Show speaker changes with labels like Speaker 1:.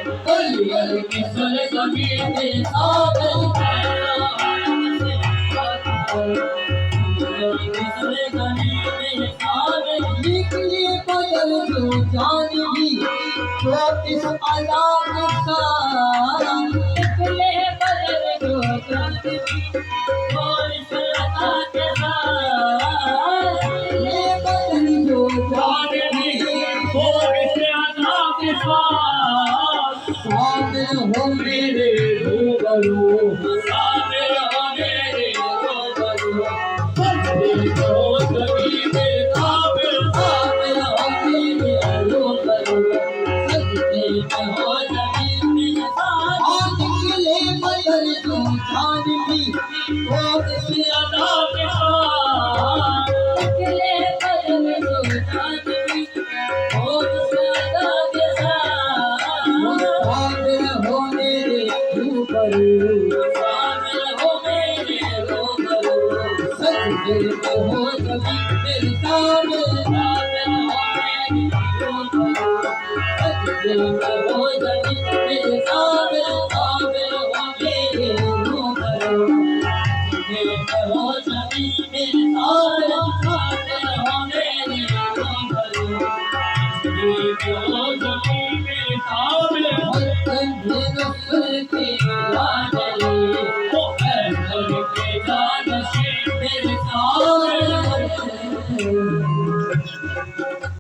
Speaker 1: गली की सुन कभी में सावन निकली बदल जो जान भी तो इस अलाप का निकले बदल जो जान भी तो इस अलाप का निकले बदल जो जान भी तो इस अलाप का शामिल हो मेरे रूबरू शामिल हो मेरे रूबरू सजदे को कभी में काबिल शामिल हो मेरे रूबरू सजदे को कभी में काबिल निकले बदल जो जान भी तो इस अदा के साथ निकले बदल जो जान भी तो इस अदा के साथ शामिल हो मेरे रूबरू शामिल हो मेरे रूबरू सजदे में हो कभी मेरे सामने शामिल हो मेरे रूबरू सजदे में हो कभी मेरे सामने शामिल हो मेरे रूबरू सजदे में हो कभी मेरे सामने शामिल हो मेरे रूबरू सजदे में हो कभी मेरे सामने कंधे नफर के लाडले ओ अंदर के जानशी मेरे सामने